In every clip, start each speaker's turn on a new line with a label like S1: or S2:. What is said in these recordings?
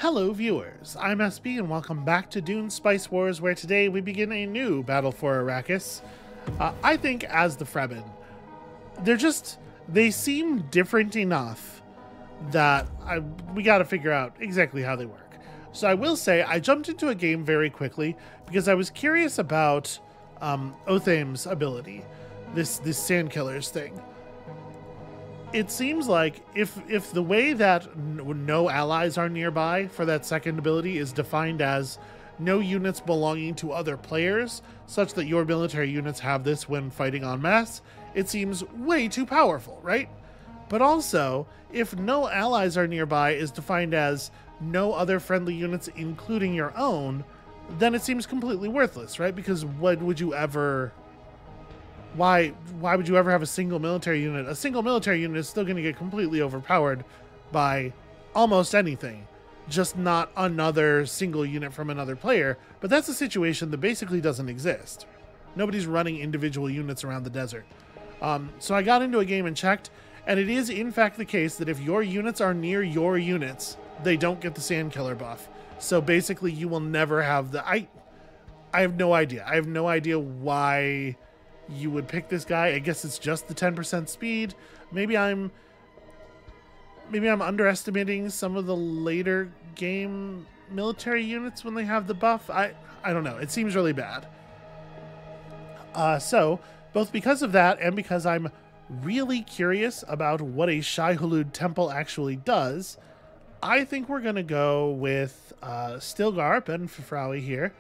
S1: Hello viewers, I'm SB and welcome back to Dune Spice Wars, where today we begin a new battle for Arrakis. I think as the Fremen, they seem different enough that we gotta figure out exactly how they work. So I will say, I jumped into a game very quickly because I was curious about Othaim's ability, this Sandkillers thing. It seems like if the way that no allies are nearby for that second ability is defined as no units belonging to other players, such that your military units have this when fighting en masse, it seems way too powerful, right? But also, if no allies are nearby is defined as no other friendly units, including your own, then it seems completely worthless, right? Because what would you ever... Why would you ever have a single military unit? A single military unit is still going to get completely overpowered by almost anything, just not another single unit from another player. But that's a situation that basically doesn't exist. Nobody's running individual units around the desert. So I got into a game and checked, and it is in fact the case that if your units are near your units, they don't get the Sandkiller buff. So basically you will never have the... I have no idea. I have no idea why you would pick this guy. I guess it's just the 10% speed. Maybe I'm underestimating some of the later game military units when they have the buff. I don't know. It seems really bad. So both because of that and because I'm really curious about what a Shai-Hulud temple actually does, I think we're gonna go with Stilgarp and Fifrawi here.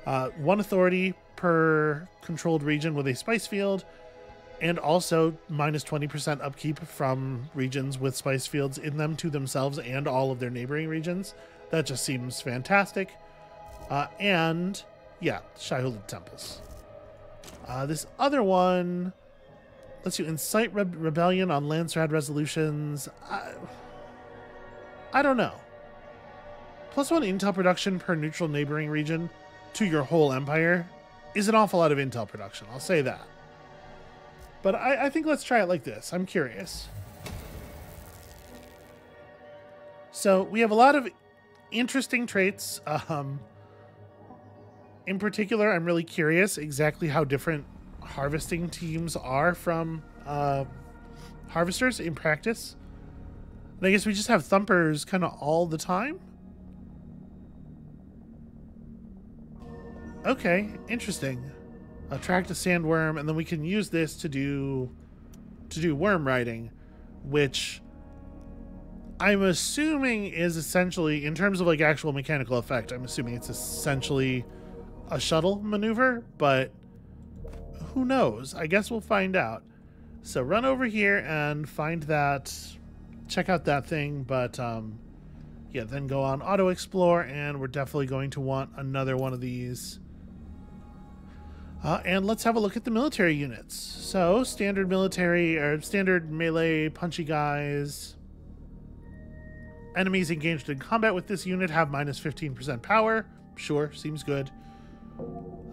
S1: 1 authority per controlled region with a spice field, and also minus 20% upkeep from regions with spice fields in them to themselves and all of their neighboring regions. That just seems fantastic. And yeah, Shai-Hulud temples. This other one lets you incite rebellion on Landsrad resolutions. I don't know. +1 intel production per neutral neighboring region to your whole empire is an awful lot of intel production, I'll say that. But I think let's try it like this. I'm curious. So we have a lot of interesting traits. In particular, I'm really curious exactly how different harvesting teams are from harvesters in practice. And I guess we just have thumpers kind of all the time. Okay, interesting. Attract a sandworm, and then we can use this to do worm riding, which I'm assuming is essentially, in terms of like actual mechanical effect, I'm assuming it's essentially a shuttle maneuver, but who knows? I guess we'll find out. So run over here and find that, check out that thing, but yeah, then go on auto explore, and we're definitely going to want another one of these. And let's have a look at the military units. So, standard military, or standard melee punchy guys. Enemies engaged in combat with this unit have minus 15% power. Sure, seems good.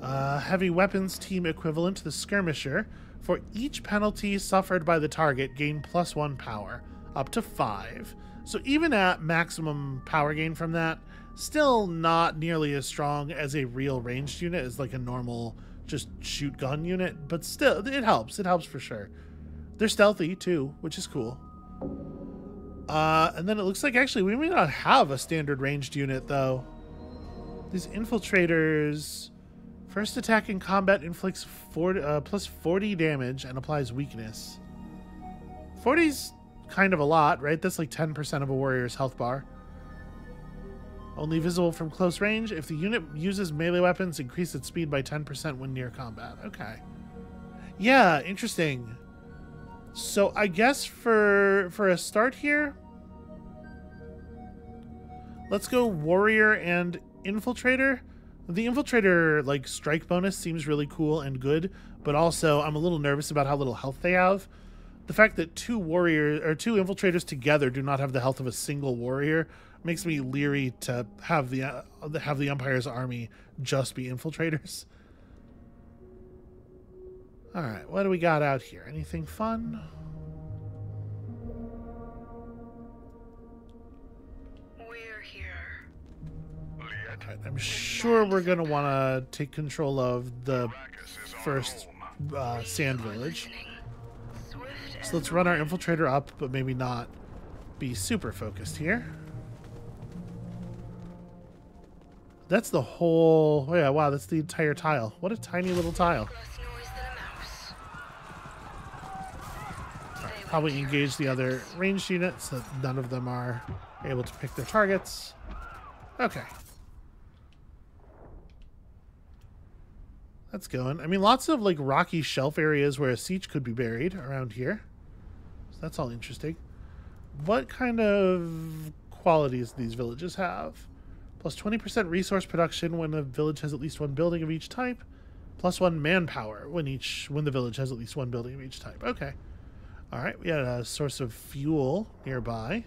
S1: Heavy weapons team equivalent to the skirmisher. For each penalty suffered by the target, gain +1 power, up to 5. So even at maximum power gain from that, still not nearly as strong as a real ranged unit as like a normal just shoot gun unit, but still it helps for sure. They're stealthy too, which is cool. And then it looks like actually we may not have a standard ranged unit though. These infiltrators, first attack in combat inflicts plus 40 damage and applies weakness. 40's kind of a lot, right? That's like 10% of a warrior's health bar. Only visible from close range. If the unit uses melee weapons, increase its speed by 10% when near combat. Okay. Yeah, interesting. So I guess for a start here, let's go warrior and infiltrator. The infiltrator like strike bonus seems really cool and good, but also I'm a little nervous about how little health they have. The fact that 2 infiltrators together do not have the health of a single warrior makes me leery to have the Empire's army just be infiltrators. All right, what do we got out here? Anything fun?
S2: We're here.
S1: Alright, I'm sure we're going to want to take control of the first sand village. So let's run our infiltrator up, but maybe not be super focused here. That's the whole... Oh yeah, wow, that's the entire tile. What a tiny little tile. Right, probably engage the other ranged units so that none of them are able to pick their targets. Okay. That's going. I mean, lots of like rocky shelf areas where a siege could be buried around here. So that's all interesting. What kind of qualities do these villages have? Plus 20% resource production when a village has at least one building of each type. Plus 1 manpower when the village has at least one building of each type. Okay. All right. We had a source of fuel nearby.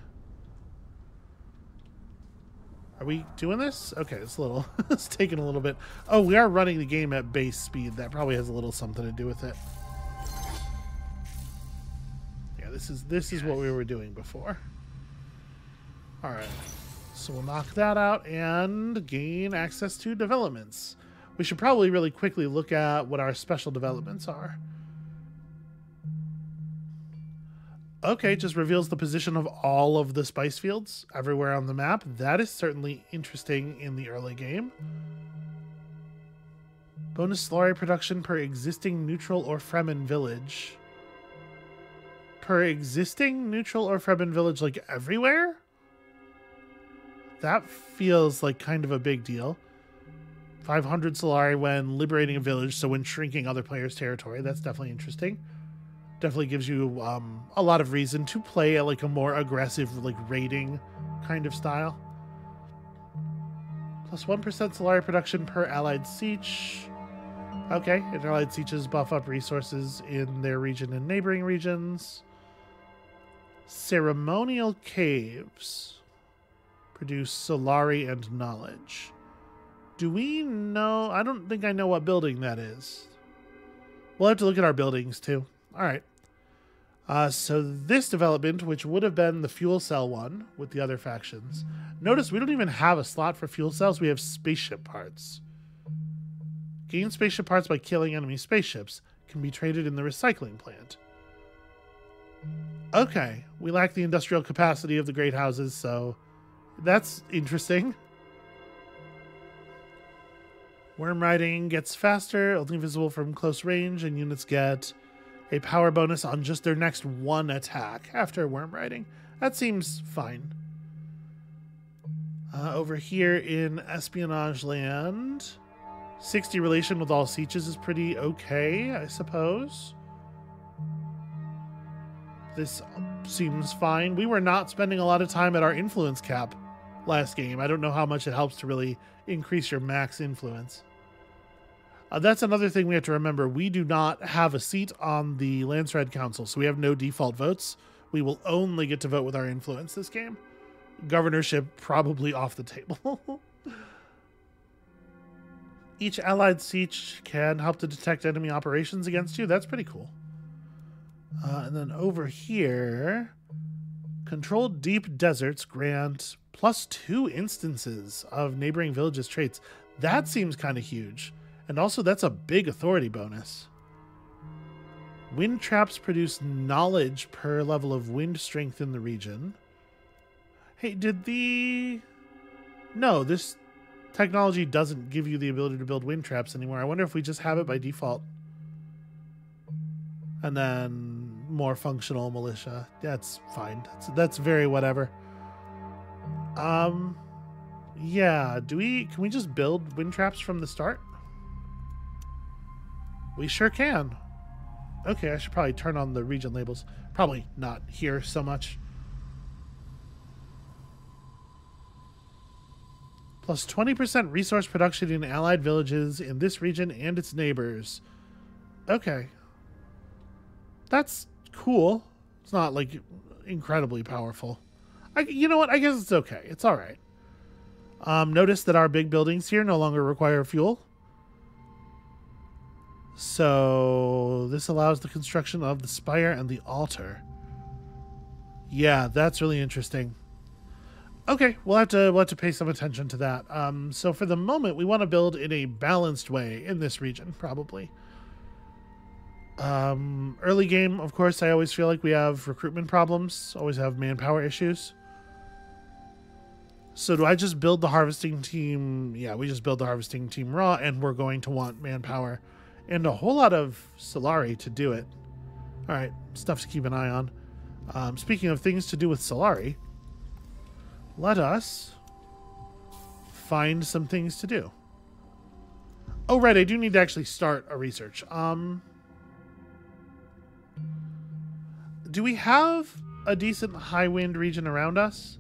S1: Are we doing this? Okay, it's a little... it's taking a little bit. Oh, we are running the game at base speed. That probably has a little something to do with it. Yeah, this is what we were doing before. All right. So we'll knock that out and gain access to developments. We should probably really quickly look at what our special developments are. Okay, it just reveals the position of all of the spice fields everywhere on the map. That is certainly interesting in the early game. Bonus Solari production per existing neutral or Fremen village. Per existing neutral or Fremen village, like everywhere? That feels like kind of a big deal. 500 Solari when liberating a village, so when shrinking other players' territory. That's definitely interesting. Definitely gives you a lot of reason to play at like a more aggressive, like raiding kind of style. Plus 1% Solari production per allied siege. Okay, and allied sieges buff up resources in their region and neighboring regions. Ceremonial caves produce Solari and knowledge. Do we know? I don't think I know what building that is. We'll have to look at our buildings too. All right. So this development, which would have been the fuel cell one with the other factions. Notice we don't even have a slot for fuel cells. We have spaceship parts. Gain spaceship parts by killing enemy spaceships. Can be traded in the recycling plant. Okay. We lack the industrial capacity of the great houses, so that's interesting. Worm riding gets faster, only visible from close range, and units get a power bonus on just their next one attack after worm riding. That seems fine. Over here in espionage land, 60 relation with all sieges is pretty okay, I suppose. This seems fine. We were not spending a lot of time at our influence cap last game. I don't know how much it helps to really increase your max influence. That's another thing we have to remember. We do not have a seat on the Landsred Council, so we have no default votes. We will only get to vote with our influence this game. Governorship probably off the table. Each allied siege can help to detect enemy operations against you. That's pretty cool. And then over here, controlled deep deserts grant +2 instances of neighboring villages' traits. That seems kind of huge. And also, that's a big authority bonus. Wind traps produce knowledge per level of wind strength in the region. Hey, No, this technology doesn't give you the ability to build wind traps anymore. I wonder if we just have it by default. And then more functional militia. That's fine. That's very whatever. Yeah, can we just build wind traps from the start? We sure can. Okay, I should probably turn on the region labels. Probably not here so much. Plus 20% resource production in allied villages in this region and its neighbors. Okay. That's cool. It's not, like, incredibly powerful. You know what? I guess it's okay. It's all right. Notice that our big buildings here no longer require fuel. So this allows the construction of the spire and the altar. Yeah, that's really interesting. Okay, we'll have to pay some attention to that. So for the moment, we want to build in a balanced way in this region, probably. Early game, of course, I always feel like we have recruitment problems, always have manpower issues. So do I just build the harvesting team? Yeah, we just build the harvesting team raw, and we're going to want manpower and a whole lot of Solari to do it. All right, stuff to keep an eye on. Speaking of things to do with Solari, let us find some things to do. Oh, right, I do need to actually start a research. Do we have a decent high wind region around us?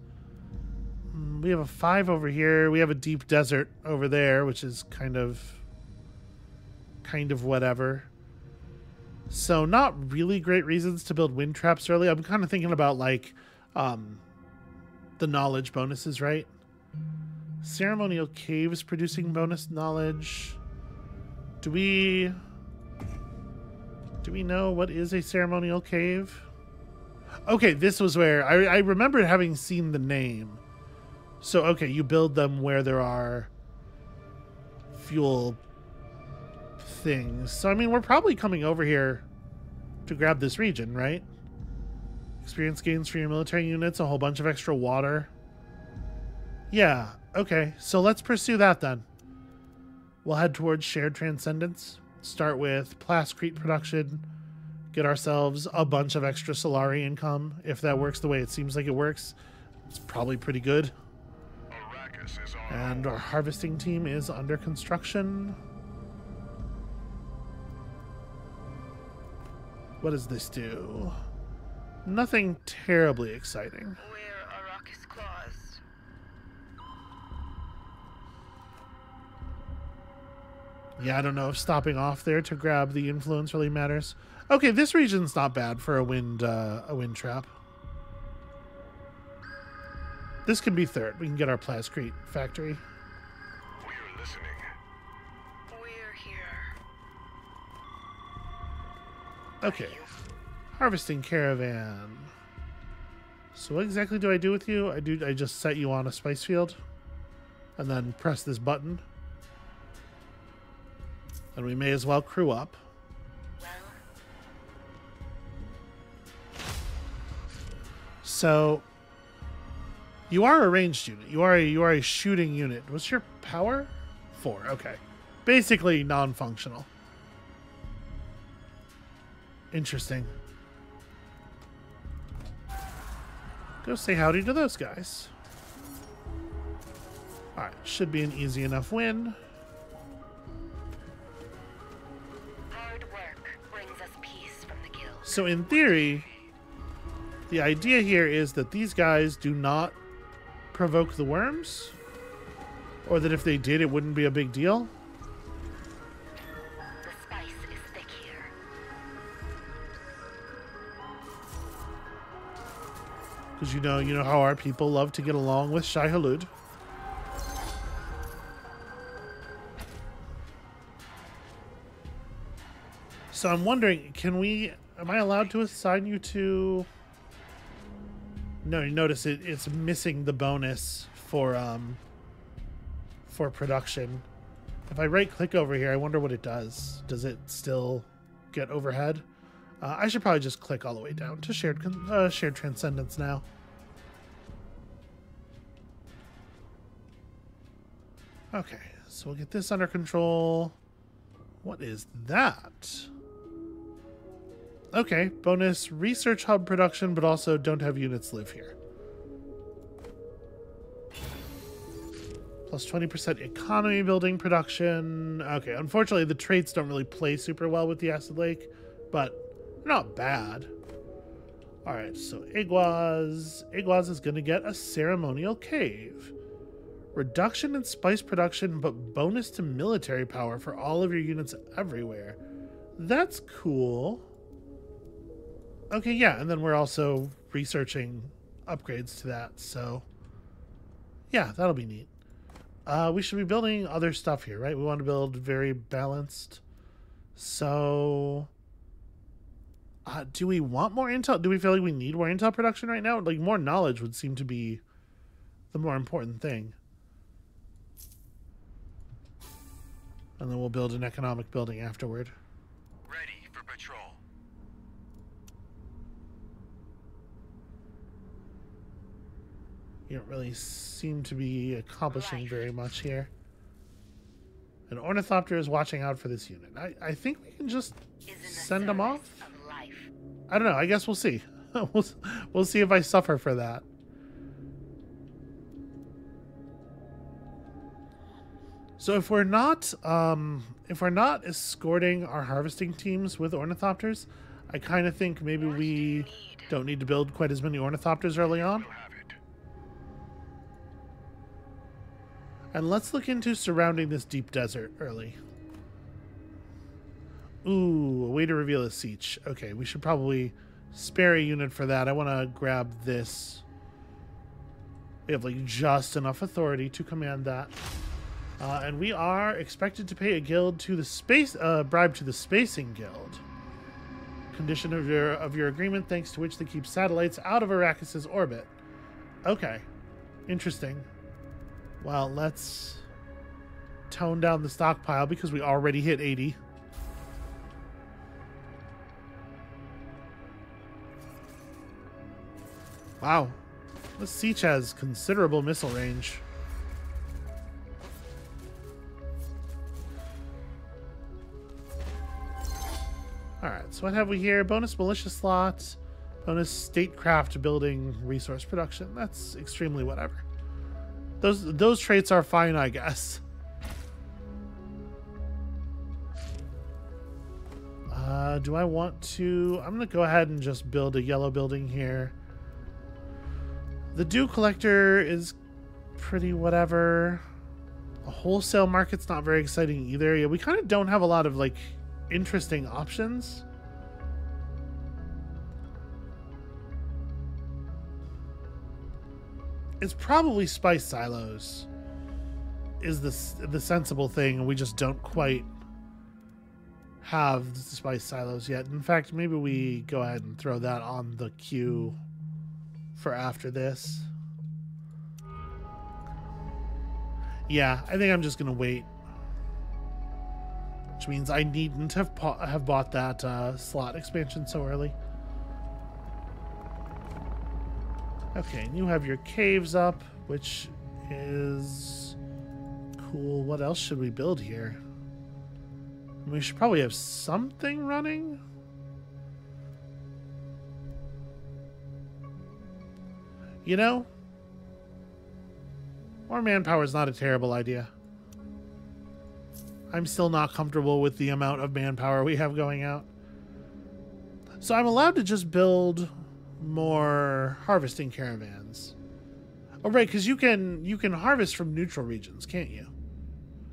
S1: We have a 5 over here. We have a deep desert over there, which is kind of whatever. So not really great reasons to build wind traps early. I'm kind of thinking about like the knowledge bonuses, right? Ceremonial caves producing bonus knowledge. Do we know what is a ceremonial cave? Okay, this was where I remember having seen the name. So, okay, you build them where there are fuel things. So, I mean, we're probably coming over here to grab this region, right? Experience gains for your military units, a whole bunch of extra water. Yeah, okay. So let's pursue that then. We'll head towards shared transcendence. Start with plascrete production. Get ourselves a bunch of extra Solari income. If that works the way it seems like it works, it's probably pretty good. And our harvesting team is under construction. What does this do? Nothing terribly exciting.
S2: We're Arrakis claws.
S1: Yeah, I don't know if stopping off there to grab the influence really matters. Okay, this region's not bad for a wind trap. This can be third. We can get our plascrete factory.
S2: We're listening. We're here.
S1: Okay. Harvesting caravan. So what exactly do I do with you? I just set you on a spice field and then press this button. And we may as well crew up.
S2: Well.
S1: So you are a ranged unit. You are a shooting unit. What's your power? 4. Okay. Basically non-functional. Interesting. Go say howdy to those guys. Alright, should be an easy enough win.
S2: Hard work brings us peace from the guild.
S1: So in theory, the idea here is that these guys do not provoke the worms, or that if they did, it wouldn't be a big deal.
S2: The spice is thick here.
S1: Because you know how our people love to get along with Shai Hulud. So I'm wondering, am I allowed to assign you to... No, you notice it's missing the bonus for production. If I right click over here, I wonder what it does. Does it still get overhead? I should probably just click all the way down to shared transcendence now. Okay, so we'll get this under control. What is that? Okay, bonus research hub production, but also don't have units live here. Plus 20% economy building production. Okay, unfortunately the traits don't really play super well with the Acid Lake, but they're not bad. Alright, so Iguaz. Iguaz is going to get a ceremonial cave. Reduction in spice production, but bonus to military power for all of your units everywhere. That's cool. Okay, yeah, and then we're also researching upgrades to that, so yeah, that'll be neat. We should be building other stuff here, right? We want to build very balanced. So, do we want more intel? Do we feel like we need more intel production right now? Like, more knowledge would seem to be the more important thing. And then we'll build an economic building afterward.
S3: Ready for patrol.
S1: You don't really seem to be accomplishing very much here. An ornithopter is watching out for this unit. I think we can just send them off. I don't know. I guess we'll see. We'll see if I suffer for that. So if we're not escorting our harvesting teams with ornithopters, I kind of think maybe we don't need to build quite as many ornithopters early on. And let's look into surrounding this deep desert early. Ooh, a way to reveal a siege. Okay, we should probably spare a unit for that. I want to grab this. We have like just enough authority to command that. And we are expected to pay a guild to the space bribe to the spacing guild. Condition of your agreement, thanks to which they keep satellites out of Arrakis' orbit. Okay, interesting. Well, let's tone down the stockpile because we already hit 80. Wow, this siege has considerable missile range. Alright, so what have we here? Bonus militia slots, bonus statecraft building resource production. That's extremely whatever. Those traits are fine, I guess. Do I want to... I'm going to go ahead and just build a yellow building here. The dew collector is pretty whatever. A wholesale market's not very exciting either. Yeah, we kind of don't have a lot of, like, interesting options. It's probably spice silos is the sensible thing, and we just don't quite have the spice silos yet. In fact, maybe we go ahead and throw that on the queue for after this. Yeah, I think I'm just gonna wait, which means I needn't have bought that slot expansion so early. Okay, and you have your caves up, which is cool. What else should we build here? We should probably have something running. You know, more manpower is not a terrible idea. I'm still not comfortable with the amount of manpower we have going out. So I'm allowed to just build more harvesting caravans. Oh, right, because you can harvest from neutral regions, can't you?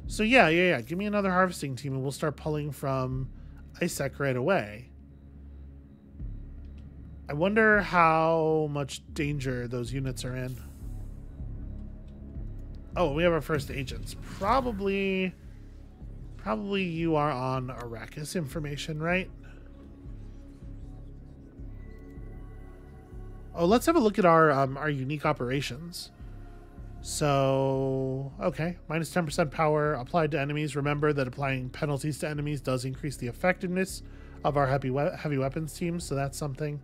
S1: So yeah. Give me another harvesting team and we'll start pulling from ISEC right away. I wonder how much danger those units are in. Oh, we have our first agents. Probably you are on Arrakis information, right? Oh, let's have a look at our unique operations. So, okay, minus 10% power applied to enemies. Remember that applying penalties to enemies does increase the effectiveness of our heavy weapons teams, so that's something.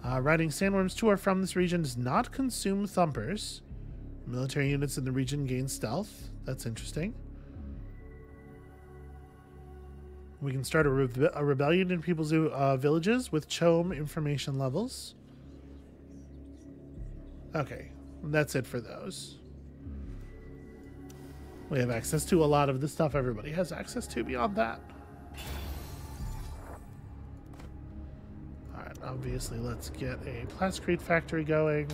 S1: Riding sandworms to or from this region does not consume thumpers. Military units in the region gain stealth. That's interesting. We can start a rebellion in people's villages with CHOAM information levels. Okay, that's it for those. We have access to a lot of the stuff everybody has access to beyond that. Alright, obviously let's get a plascrete factory going.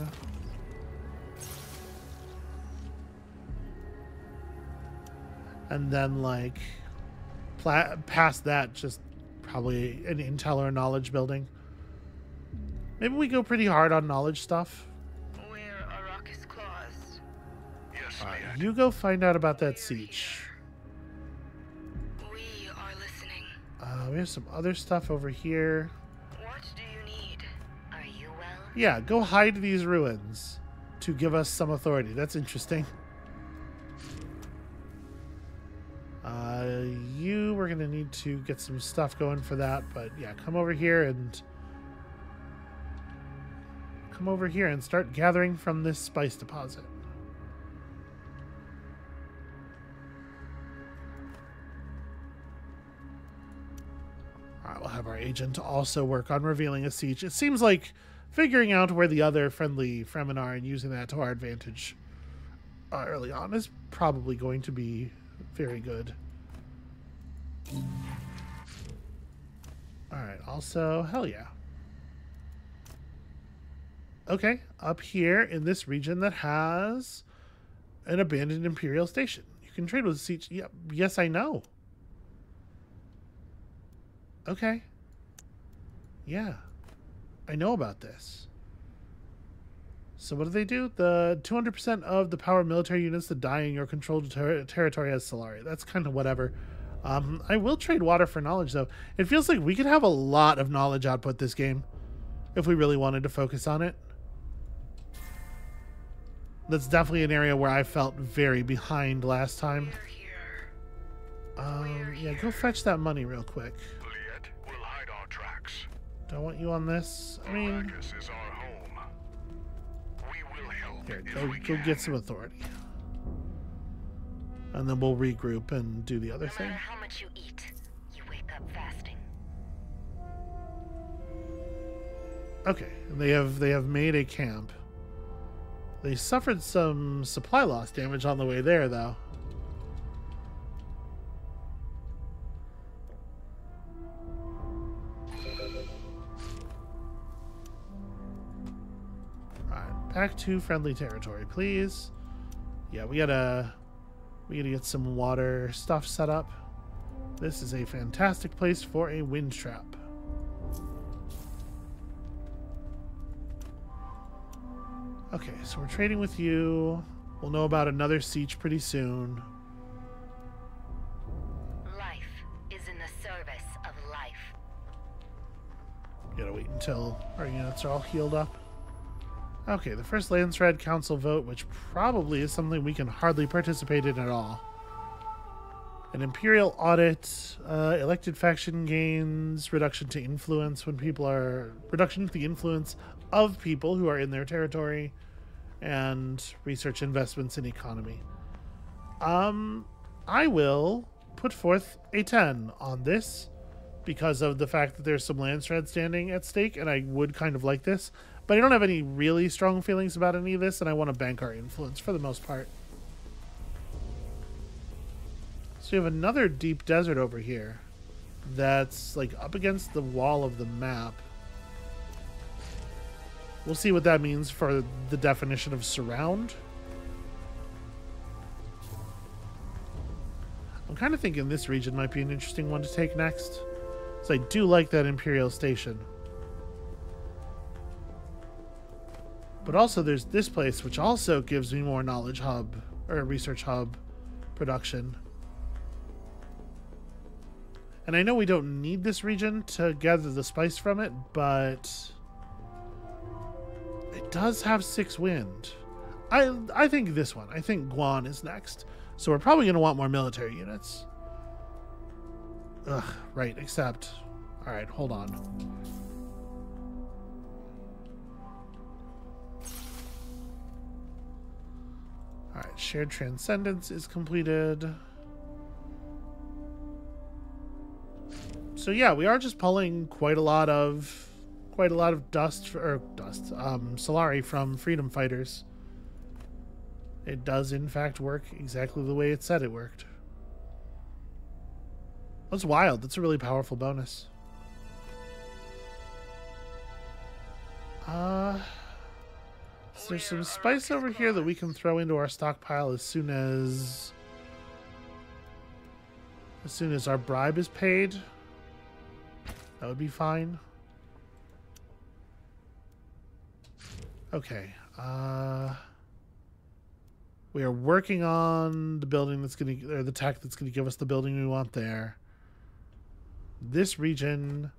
S1: And then, like, past that, just probably an intel or knowledge building. Maybe we go pretty hard on knowledge stuff.
S2: We're Arrakis claws.
S3: Yes,
S1: Alright,
S3: Lad.
S1: you go find out about that siege.
S2: We are listening.
S1: We have some other stuff over here.
S2: What do you need? Are you well?
S1: Yeah, go hide these ruins. to give us some authority. That's interesting. We're going to need to get some stuff going for that, but yeah, come over here and start gathering from this spice deposit. All right, we'll have our agent also work on revealing a siege. It seems like figuring out where the other friendly Fremen are and using that to our advantage early on is probably going to be very good. Alright, also, hell yeah. Okay, up here in this region that has an abandoned Imperial station. You can trade with the siege. Yeah, yes, I know. Okay. Yeah. I know about this. So what do they do? The 200% of the power military units that die in your controlled territory has Solari. That's kind of whatever. I will trade water for knowledge, though. It feels like we could have a lot of knowledge output this game if we really wanted to focus on it. That's definitely an area where I felt very behind last time. Yeah, go fetch that money real quick.
S3: Liet will hide our tracks.
S1: Don't want you on this. I mean,
S3: Arrakis is our home. We will help
S1: here,
S3: if
S1: go
S3: we
S1: get
S3: can.
S1: some authority. And then we'll regroup and do the other
S2: No
S1: thing.
S2: matter how much you eat, you wake up fasting.
S1: Okay, they have made a camp. They suffered some supply loss damage on the way there, though. Alright, back to friendly territory, please. Yeah, we gotta get some water stuff set up. This is a fantastic place for a wind trap. Okay, so we're trading with you. We'll know about another siege pretty soon.
S2: Life is in the service of life.
S1: Gotta wait until our units are all healed up. Okay, the first Landsred Council vote, which probably is something we can hardly participate in at all. An Imperial audit, elected faction gains, reduction to influence when people are... reduction to the influence of people who are in their territory, and research investments in economy. I will put forth a 10 on this because of the fact that there's some Landsred standing at stake, and I would kind of like this, but I don't have any really strong feelings about any of this, and I want to bank our influence for the most part. So you have another deep desert over here that's like up against the wall of the map. We'll see what that means for the definition of surround. I'm kind of thinking this region might be an interesting one to take next. So I do like that Imperial station. But also there's this place, which also gives me more knowledge hub, or research hub production. And I know we don't need this region to gather the spice from it, but it does have 6 wind. I think this one. I think Guan is next. So we're probably going to want more military units. Ugh, right, except... Alright, hold on. Alright, shared transcendence is completed. So yeah, we are just pulling quite a lot of Solari from freedom fighters. It does in fact work exactly the way it said it worked. That's wild. That's a really powerful bonus. So there's some spice over here that we can throw into our stockpile as soon as our bribe is paid. That would be fine. Okay. We are working on the building that's going to, or the tech that's going to give us the building we want there. This region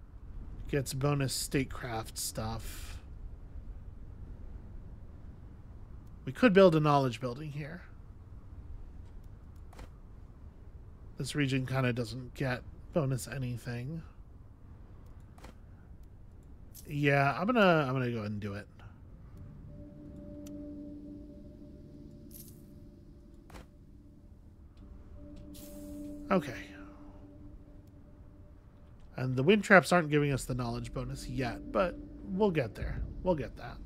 S1: gets bonus statecraft stuff. We could build a knowledge building here. This region kind of doesn't get bonus anything. Yeah, I'm gonna go ahead and do it. Okay. And the wind traps aren't giving us the knowledge bonus yet, but we'll get there. We'll get that.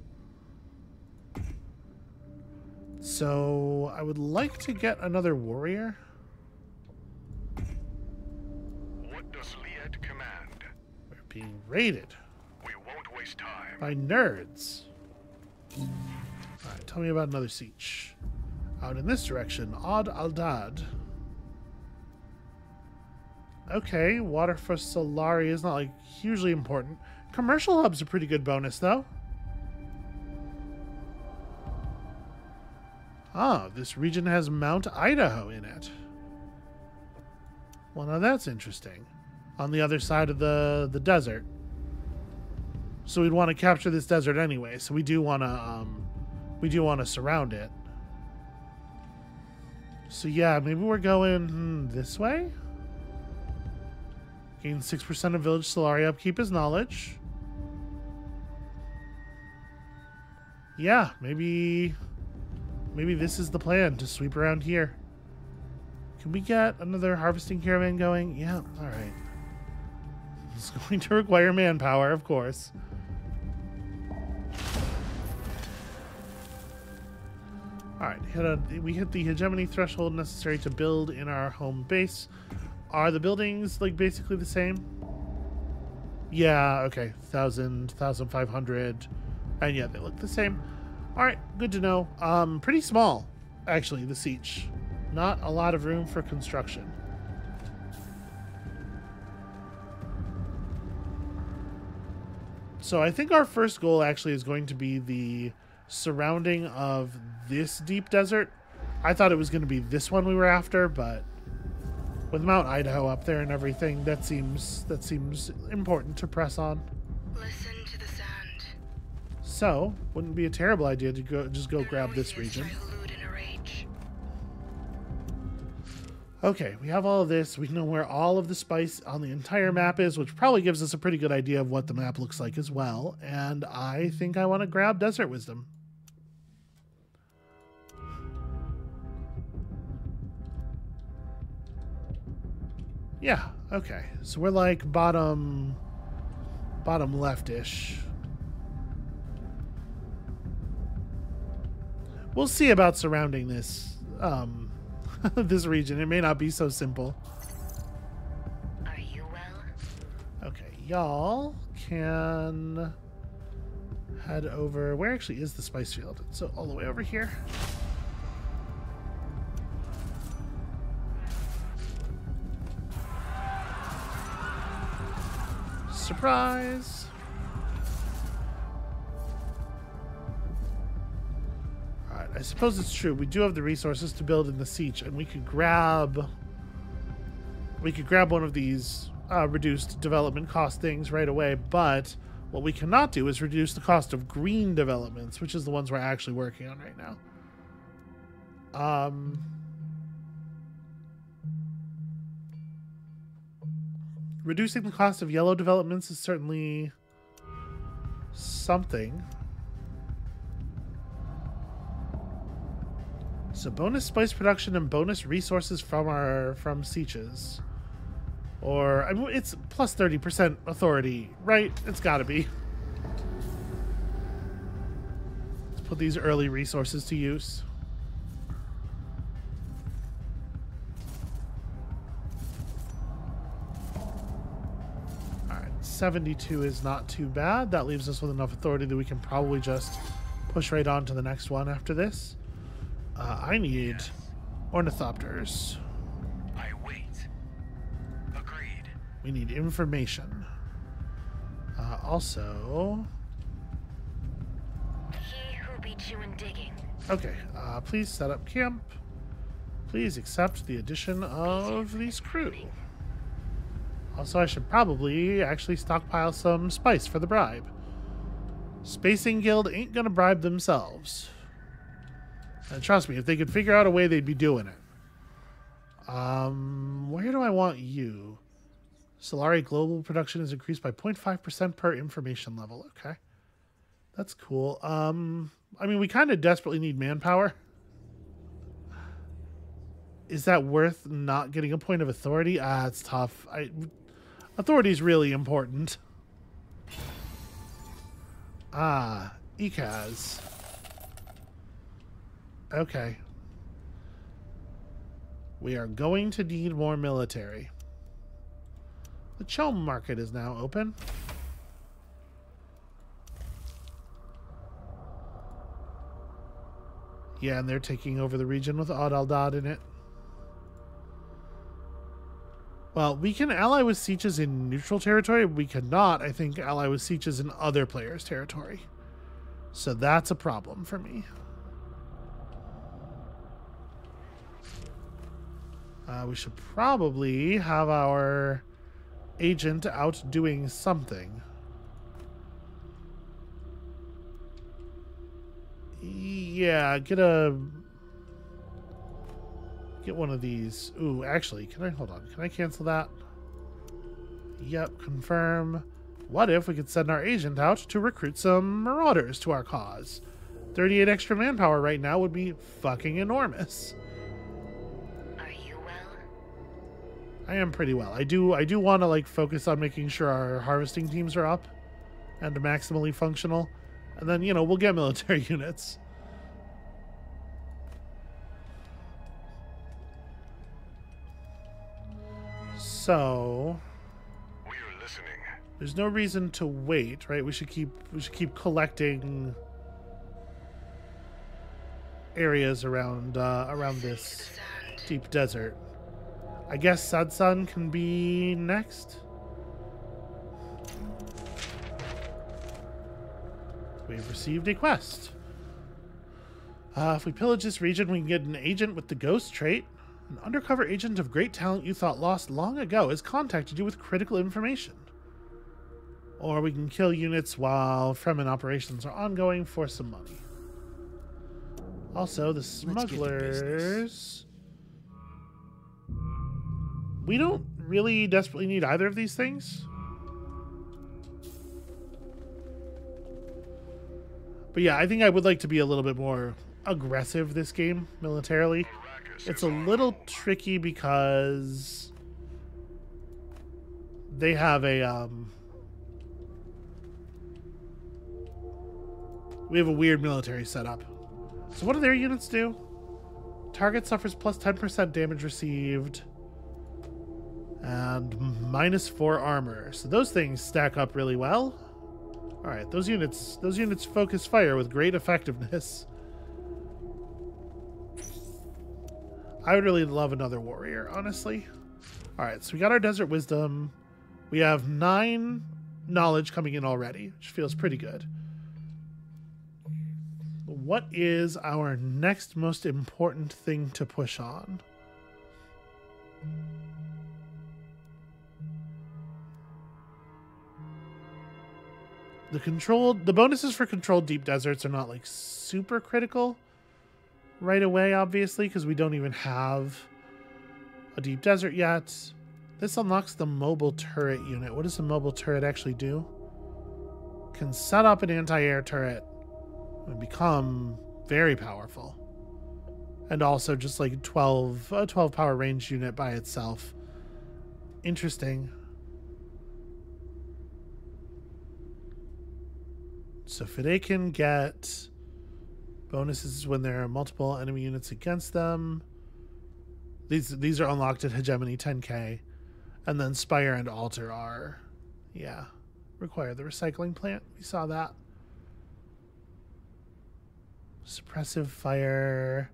S1: So I would like to get another warrior.
S3: What does Liet command?
S1: We're being raided
S3: We won't waste time.
S1: by nerds. Alright, tell me about another siege. Out in this direction, Ad Aldad. Okay, water for Solari is not like hugely important. Commercial hub's a pretty good bonus though. Ah, this region has Mount Idaho in it. Well, now that's interesting. On the other side of the desert. So we'd want to capture this desert anyway. So we do want to surround it. So yeah, maybe we're going this way. Gain 6% of village Solari upkeep as knowledge. Yeah, maybe this is the plan, to sweep around here. Can we get another harvesting caravan going? Yeah, alright. It's going to require manpower, of course. Alright, we hit the hegemony threshold necessary to build in our home base. Are the buildings, like, basically the same? Yeah, okay. 1,000, 1,500. And yeah, they look the same. Alright, good to know. Pretty small, actually, the siege. Not a lot of room for construction. So I think our first goal actually is going to be the surrounding of this deep desert. I thought it was going to be this one we were after, but with Mount Idaho up there and everything, that seems important to press on.
S2: Listen to the sound.
S1: So, wouldn't be a terrible idea to go grab this region. Okay, we have all of this. We know where all of the spice on the entire map is, which probably gives us a pretty good idea of what the map looks like as well. And I think I want to grab Desert Wisdom. Yeah, okay. So we're like bottom left-ish. We'll see about surrounding this this region. It may not be so simple.
S2: Are you well?
S1: Okay, y'all can head over. Where actually is the spice field? So all the way over here. Surprise! Alright, I suppose it's true. We do have the resources to build in the siege, and we could grab one of these reduced development cost things right away, but what we cannot do is reduce the cost of green developments, which is the ones we're actually working on right now. Reducing the cost of yellow developments is certainly something. So bonus spice production and bonus resources from sieges. Or, I mean, it's plus 30% authority, right? It's gotta be. Let's put these early resources to use. 72 is not too bad. That leaves us with enough authority that we can probably just push right on to the next one after this. I need ornithopters.
S3: I wait. Agreed.
S1: We need information. Also...
S2: He who beat you in digging.
S1: Okay, please set up camp. Please accept the addition of these crew. Also, I should probably actually stockpile some spice for the bribe. Spacing Guild ain't gonna bribe themselves. And trust me, if they could figure out a way, they'd be doing it. Where do I want you? Solari global production is increased by 0.5% per information level. Okay. That's cool. I mean, we kind of desperately need manpower. Is that worth not getting a point of authority? Ah, it's tough. Authority is really important. Ah, ECAS. Okay. We are going to need more military. The Chelm market is now open. Yeah, and they're taking over the region with Ad Aldad in it. Well, we can ally with sieges in neutral territory. We cannot, I think, ally with sieges in other players' territory. So that's a problem for me. We should probably have our agent out doing something. Yeah, get one of these. Ooh, actually, hold on. Can I cancel that? Yep, confirm. What if we could send our agent out to recruit some marauders to our cause? 38 extra manpower right now would be fucking enormous.
S2: Are you well?
S1: I am pretty well. I do want to like focus on making sure our harvesting teams are up and maximally functional. And then, you know, we'll get military units. So
S3: We are listening.
S1: there's no reason to wait, right? We should keep collecting areas around this deep desert. I guess Sadsan can be next. We've received a quest. If we pillage this region, we can get an agent with the ghost trait. An undercover agent of great talent you thought lost long ago has contacted you with critical information. Or we can kill units while Fremen operations are ongoing for some money. Also, the smugglers... We don't really desperately need either of these things. But yeah, I think I would like to be a little bit more aggressive this game, militarily.
S3: Arrakis
S1: It's
S3: is
S1: a
S3: on
S1: little
S3: hold.
S1: tricky because they have a we have a weird military setup. So what do their units do? Target suffers plus 10% damage received and -4 armor. So those things stack up really well. All right, those units focus fire with great effectiveness. I would really love another warrior, honestly. All right, so we got our desert wisdom. We have 9 knowledge coming in already, which feels pretty good. What is our next most important thing to push on? The bonuses for controlled deep deserts are not like super critical right away, obviously, because we don't even have a deep desert yet. This unlocks the mobile turret unit. What does the mobile turret actually do? Can set up an anti-air turret and become very powerful. And also just like a 12 power range unit by itself. Interesting. So Fide can get bonuses when there are multiple enemy units against them. These are unlocked at Hegemony 10k. And then Spire and Altar are, yeah, require the recycling plant. We saw that. Suppressive fire.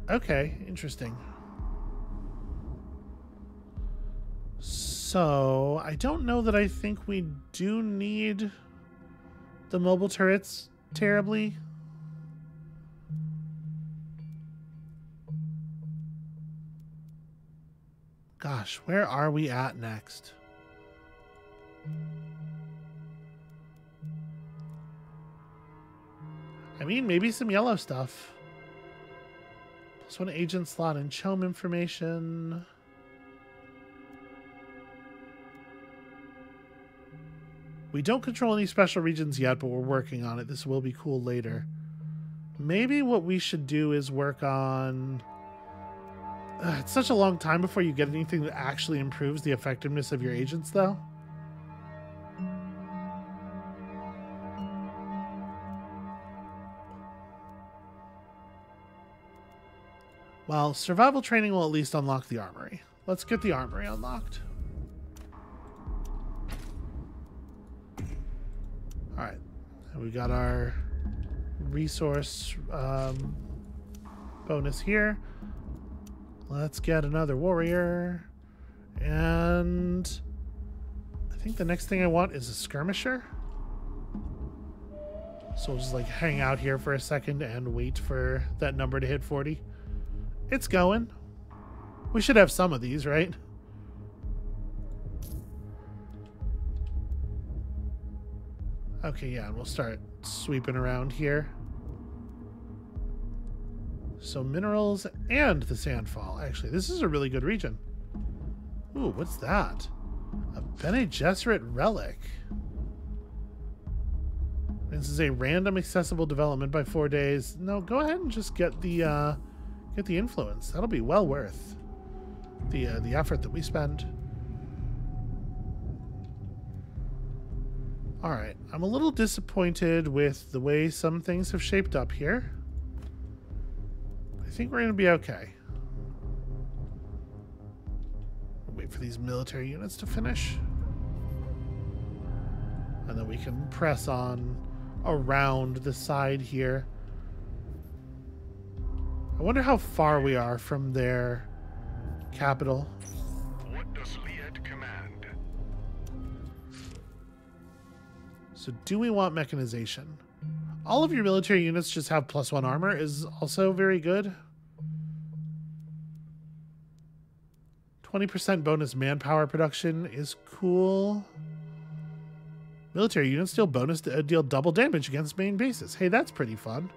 S1: Okay, interesting. So, I don't know that I think we do need the mobile turrets terribly. Gosh, where are we at next? I mean, maybe some yellow stuff. +1 agent slot and chome information. We don't control any special regions yet, but we're working on it. This will be cool later. Maybe what we should do is work on... it's such a long time before you get anything that actually improves the effectiveness of your agents, though. Well, survival training will at least unlock the armory. Let's get the armory unlocked. Alright, we got our resource bonus here. Let's get another warrior. And I think the next thing I want is a skirmisher. So we'll just like hang out here for a second and wait for that number to hit 40. It's going. We should have some of these, right? Okay, yeah, and we'll start sweeping around here. So minerals and the sandfall. Actually, this is a really good region. Ooh, what's that? A Bene Gesserit relic. This is a random accessible development by 4 days. No, go ahead and just get the influence. That'll be well worth the effort that we spend. All right, I'm a little disappointed with the way some things have shaped up here. I think we're gonna be okay. Wait for these military units to finish. And then we can press on around the side here. I wonder how far we are from their capital.
S3: What does Liet command?
S1: So do we want mechanization? All of your military units just have +1 armor is also very good. 20% bonus manpower production is cool. Military units deal deal double damage against main bases. Hey, that's pretty fun.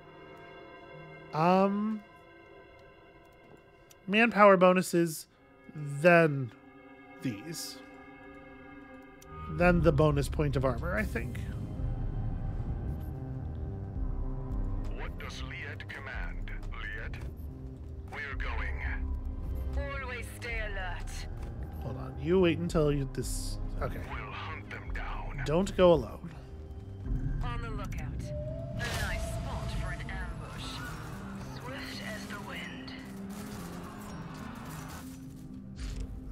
S1: Manpower bonuses, then these. Then the bonus point of armor, I think.
S3: What does Liet command? Liet? We're going.
S2: Always stay alert.
S1: Hold on. You wait until this... Okay.
S3: We'll hunt them down.
S1: Don't go alone.
S2: On the lookout. A nice spot for an ambush. Swift as the wind.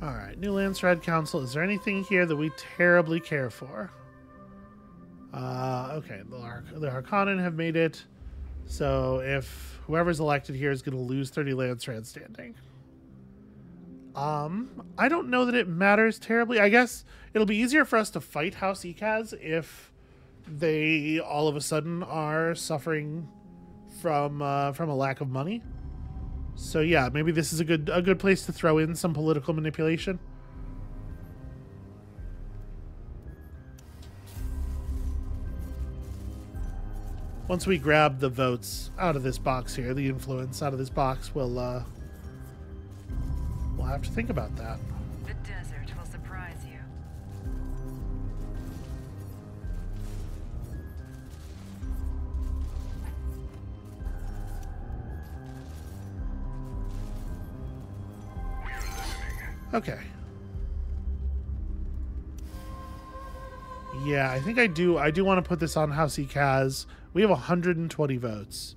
S1: Alright, New Landsred Council. Is there anything here that we terribly care for? Okay, the Harkonnen have made it. So if whoever's elected here is going to lose 30 Landsred standing. I don't know that it matters terribly. I guess it'll be easier for us to fight House Ikaz if they all of a sudden are suffering from a lack of money. So yeah, maybe this is a good place to throw in some political manipulation. Once we grab the votes out of this box here, the influence out of this box, we'll have to think about that.
S2: The desert will surprise you.
S3: We're listening.
S1: Okay. Yeah, I think I do want to put this on House Ikaz. We have 120 votes.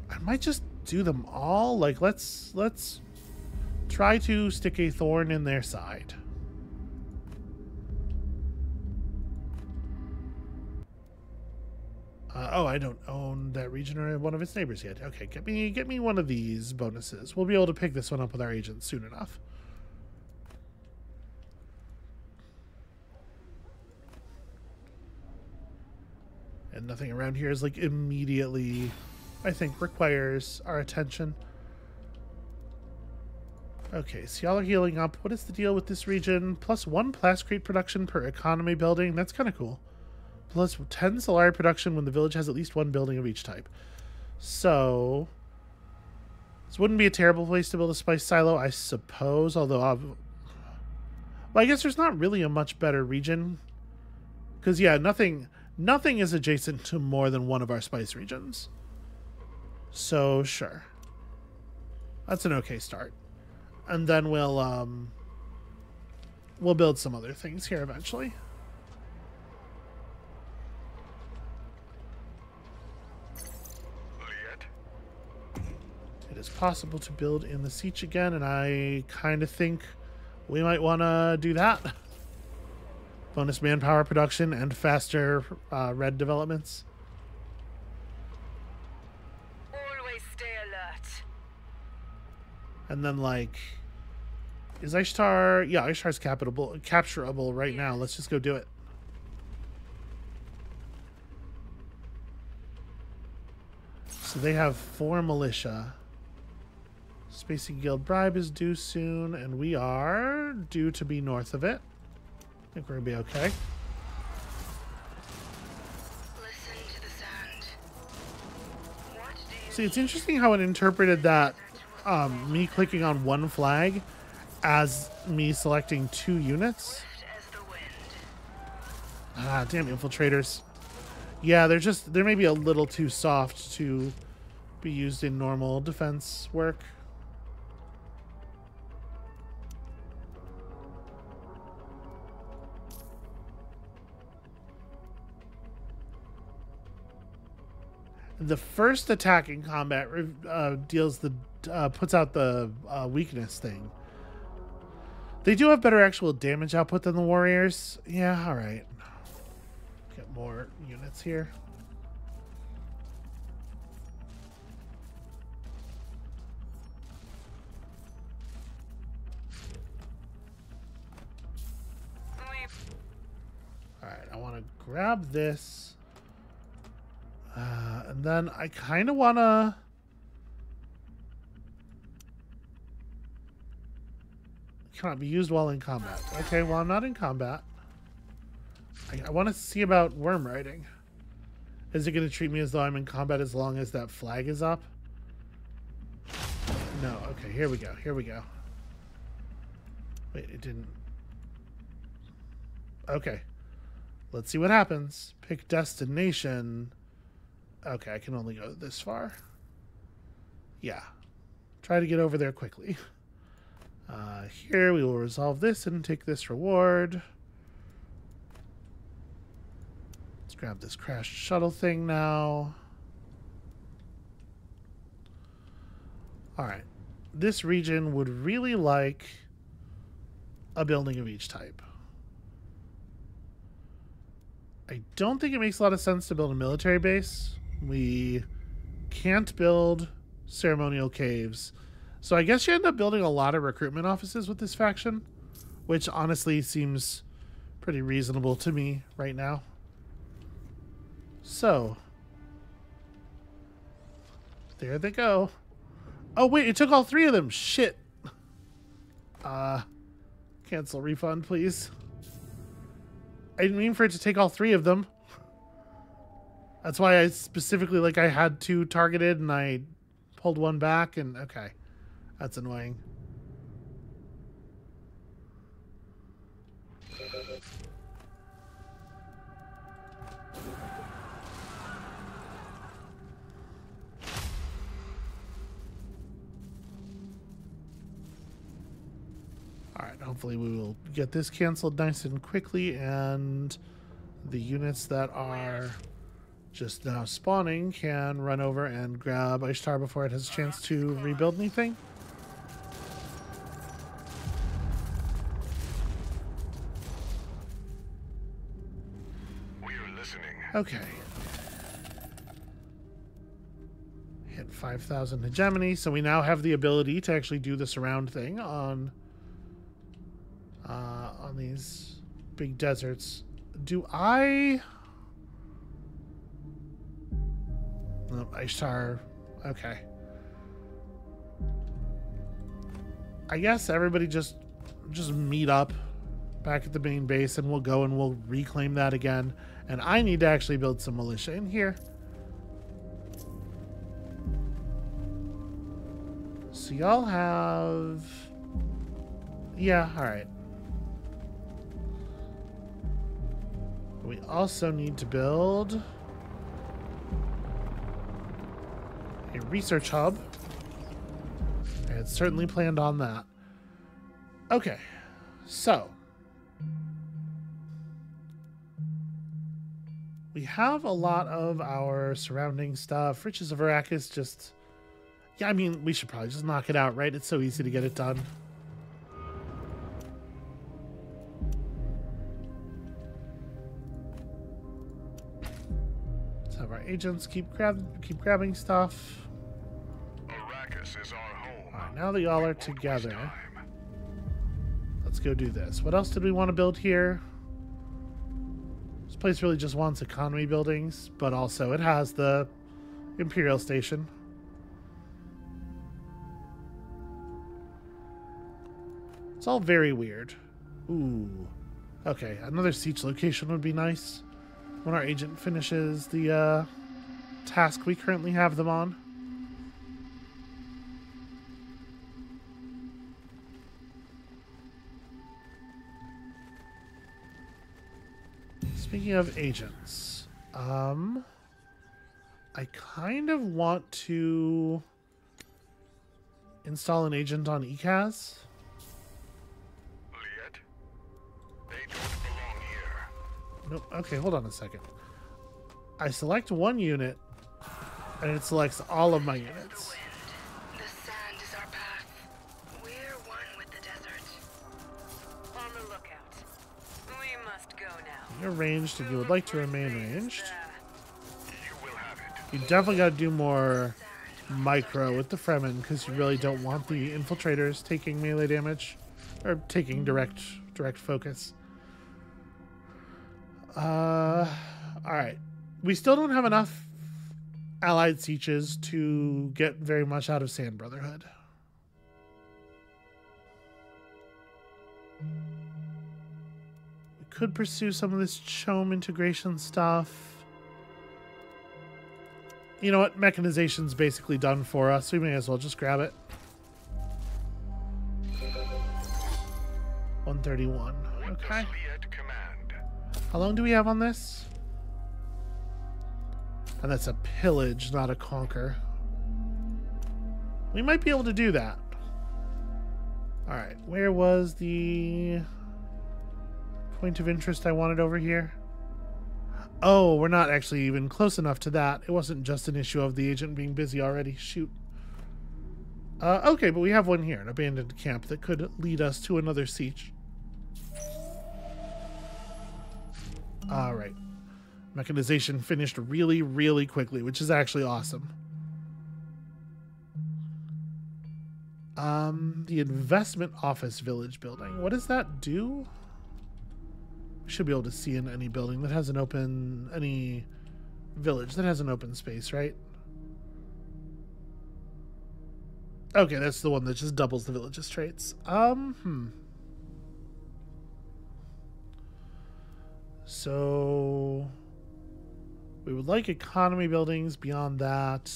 S1: I might just do them all. Like, let's try to stick a thorn in their side. Oh, I don't own that region or one of its neighbors yet. Okay, get me one of these bonuses. We'll be able to pick this one up with our agents soon enough. And nothing around here is like immediately, I think, requires our attention. Okay, so y'all are healing up. What is the deal with this region? +1 plascrete production per economy building. That's kind of cool. Plus 10 Solari production when the village has at least one building of each type. So this wouldn't be a terrible place to build a spice silo, I suppose. Although, well, I guess there's not really a much better region. Because, yeah, nothing is adjacent to more than one of our spice regions. So, sure. That's an okay start. And then we'll build some other things here eventually. It is possible to build in the siege again, and I kind of think we might want to do that. Bonus manpower production and faster red developments.
S2: Always stay alert.
S1: And then, like, is Ishtar? Yeah, Ishtar's capturable right now. Let's just go do it. So they have 4 militia. Spacing Guild bribe is due soon, and we are due to be north of it. I think we're gonna be okay.
S2: Listen to the sound. What do you
S1: See, it's interesting how it interpreted that me clicking on one flag as me selecting 2 units.
S2: swift as the wind?
S1: Ah, damn infiltrators. Yeah, they're maybe a little too soft to be used in normal defense work. The first attack in combat puts out the weakness thing. They do have better actual damage output than the warriors. Yeah, all right. Get more units here. All right, I want to grab this. And then I kind of want to... Cannot be used while in combat. Okay, well, I'm not in combat. I want to see about worm riding. Is it going to treat me as though I'm in combat as long as that flag is up? No. Okay, here we go. Here we go. Wait, it didn't... Okay. Let's see what happens. Pick destination... Okay, I can only go this far. Yeah. Try to get over there quickly. Here we will resolve this and take this reward. Let's grab this crashed shuttle thing now. Alright. This region would really like a building of each type. I don't think it makes a lot of sense to build a military base. We can't build ceremonial caves. So I guess you end up building a lot of recruitment offices with this faction, which honestly seems pretty reasonable to me right now. So, there they go. Oh wait, it took all 3 of them. Shit. Cancel refund, please. I didn't mean for it to take all 3 of them. That's why I specifically, like, I had 2 targeted and I pulled 1 back and okay. That's annoying. Alright, hopefully we will get this canceled nice and quickly, and the units that are just now spawning can run over and grab Ishtar before it has a chance to rebuild anything.
S3: We are listening.
S1: Okay. Hit 5,000 hegemony, so we now have the ability to actually do the surround thing on these big deserts. Do I... Oh, Ishtar. Okay. I guess everybody just meet up back at the main base, and we'll go and we'll reclaim that again. And I need to actually build some militia in here. So y'all have... Yeah, alright. We also need to build a research hub. I had certainly planned on that. Okay, so we have a lot of our surrounding stuff. Riches of Arrakis just... Yeah, I mean, we should probably just knock it out, right? It's so easy to get it done. Let's have our agents keep grabbing stuff.
S3: Arrakis is our home.
S1: All right, now that y'all are together, let's go do this. What else did we want to build here? This place really just wants economy buildings, but also it has the Imperial Station. It's all very weird. Ooh. Okay, another siege location would be nice when our agent finishes the task we currently have them on. Speaking of agents, I kind of want to install an agent on ECAS. Nope. Okay, hold on a second. I select one unit, and it selects all of my units.
S2: The sand is our path. We're one with the desert. On the lookout. We must go now.
S1: You're ranged, and you would like to remain ranged.
S3: You will have it.
S1: You definitely got to do more micro with the Fremen, because you really don't want the infiltrators taking melee damage, or taking direct focus. Alright. We still don't have enough allied sieges to get very much out of Sand Brotherhood. We could pursue some of this Chome integration stuff. You know what? Mechanization's basically done for us. We may as well just grab it. 131. Okay. How long do we have on this? And that's a pillage, not a conquer. We might be able to do that. Alright, where was the point of interest I wanted over here? Oh, we're not actually even close enough to that. It wasn't just an issue of the agent being busy already. Shoot. Okay, but we have one here, an abandoned camp that could lead us to another siege. Alright. Mechanization finished really, really quickly, which is actually awesome. The investment office village building. What does that do? We should be able to see in any building that has an open... any village that has an open space, right? Okay, that's the one that just doubles the village's traits. So we would like economy buildings beyond that.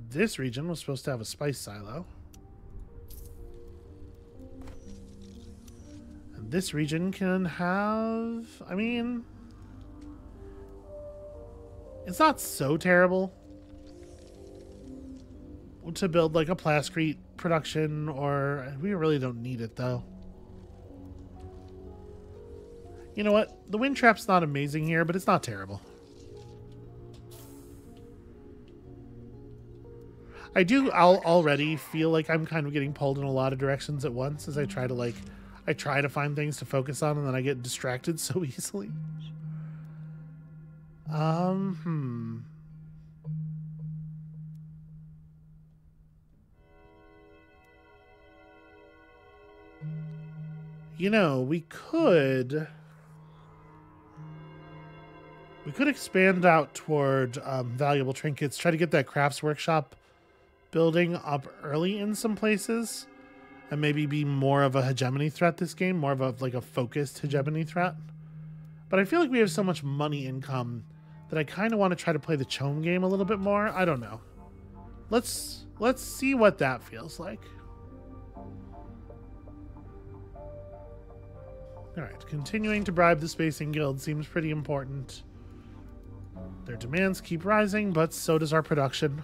S1: This region was supposed to have a spice silo. And this region can have, I mean, it's not so terrible to build like a plascrete production, or we really don't need it though. You know what? The wind trap's not amazing here, but it's not terrible. I'll already feel like I'm kind of getting pulled in a lot of directions at once as I try to find things to focus on, and then I get distracted so easily. You know, we could expand out toward valuable trinkets, try to get that crafts workshop building up early in some places and maybe be more of a hegemony threat this game, more of a like a focused hegemony threat. But I feel like we have so much money income that I kind of want to try to play the Chome game a little bit more. I don't know. Let's see what that feels like. All right, continuing to bribe the Spacing Guild seems pretty important. Their demands keep rising, but so does our production.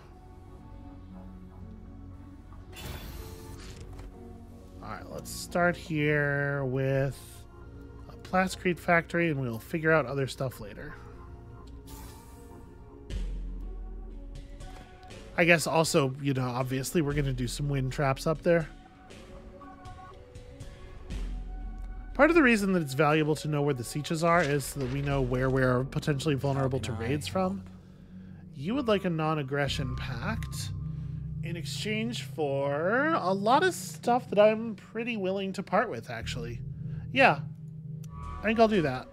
S1: All right, let's start here with a Plascrete factory, and we'll figure out other stuff later. I guess also, you know, obviously we're going to do some wind traps up there. Part of the reason that it's valuable to know where the sietches are is so that we know where we're potentially vulnerable to raids from. You would like a non-aggression pact in exchange for a lot of stuff that I'm pretty willing to part with, actually. Yeah, I think I'll do that.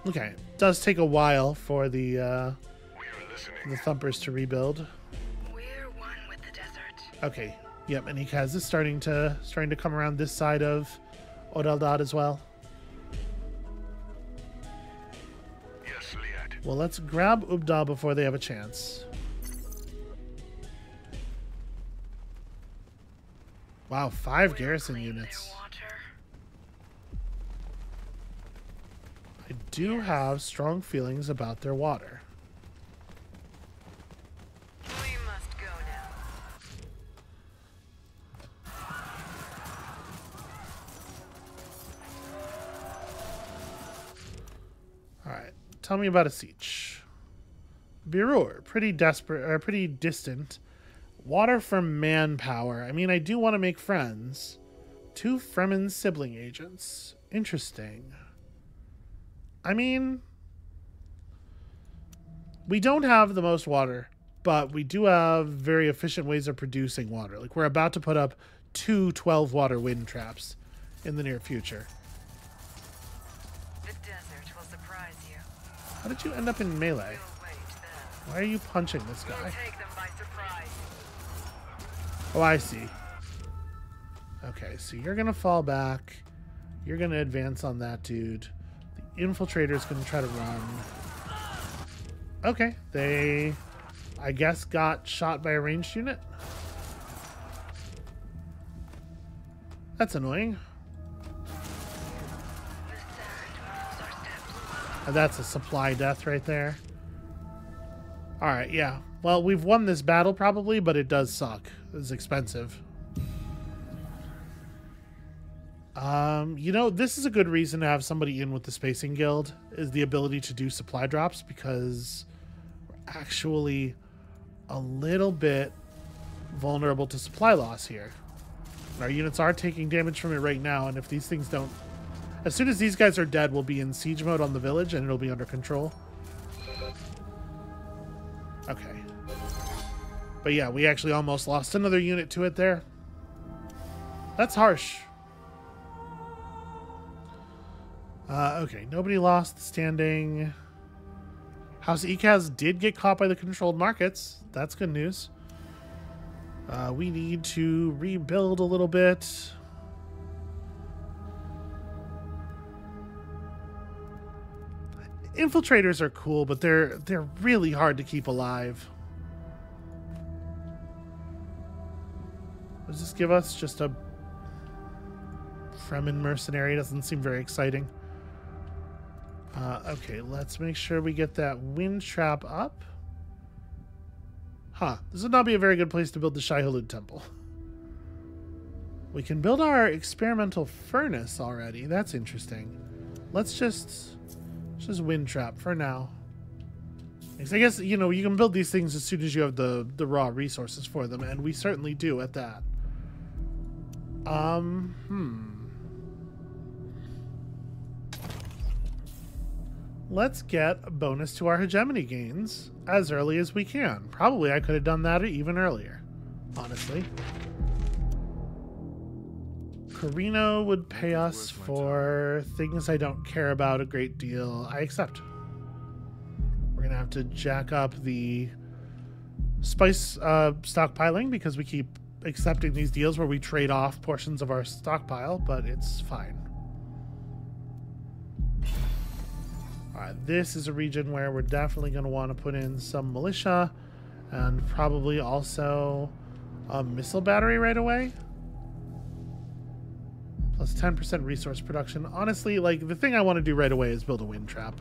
S1: Okay, it does take a while for the thumpers to rebuild.
S2: We're one with the desert.
S1: Okay. Yep, and Ikaz is starting to come around this side of Odeldad as well.
S3: Yes, Liat.
S1: Well, let's grab Ubda before they have a chance. Wow, 5 garrison units. I do have strong feelings about their water.
S2: We must go now.
S1: Alright, tell me about a siege. Birur, pretty desperate, or pretty distant. Water for manpower. I mean, I do want to make friends. 2 Fremen sibling agents. Interesting. I mean, we don't have the most water, but we do have very efficient ways of producing water. Like, we're about to put up 2 12-water wind traps in the near future.
S2: The desert will surprise you.
S1: How did you end up in melee?
S2: We'll wait then.
S1: Why are you punching this
S2: We'll
S1: guy?
S2: take them by surprise.
S1: Oh, I see. Okay, so you're going to fall back. You're going to advance on that dude. The infiltrator's going to try to run. Okay, they, I guess, got shot by a ranged unit. That's annoying.
S2: The sand moves our steps.
S1: And that's a supply death right there. Alright, yeah. Well, we've won this battle probably, but it does suck. It's expensive. You know, this is a good reason to have somebody in with the Spacing Guild, is the ability to do supply drops, because we're actually a little bit vulnerable to supply loss here. Our units are taking damage from it right now, and if these things don't... As soon as these guys are dead, we'll be in siege mode on the village, and it'll be under control. Okay. But yeah, we actually almost lost another unit to it there. That's harsh. Okay, nobody lost standing. House Ikaz did get caught by the controlled markets. That's good news. We need to rebuild a little bit. Infiltrators are cool, but they're really hard to keep alive. Does this give us just a Fremen mercenary? Doesn't seem very exciting. Okay, let's make sure we get that wind trap up. Huh, this would not be a very good place to build the Shai-Hulud temple. We can build our experimental furnace already. That's interesting. Let's just wind trap for now. Because I guess, you know, you can build these things as soon as you have the raw resources for them, and we certainly do at that. Let's get a bonus to our hegemony gains as early as we can. Probably I could have done that even earlier, honestly. Carino would pay us for things I don't care about a great deal. I accept. We're going to have to jack up the spice stockpiling because we keep accepting these deals where we trade off portions of our stockpile, but it's fine. Alright, this is a region where we're definitely going to want to put in some militia and probably also a missile battery right away. Plus 10% resource production. Honestly, like, the thing I want to do right away is build a wind trap.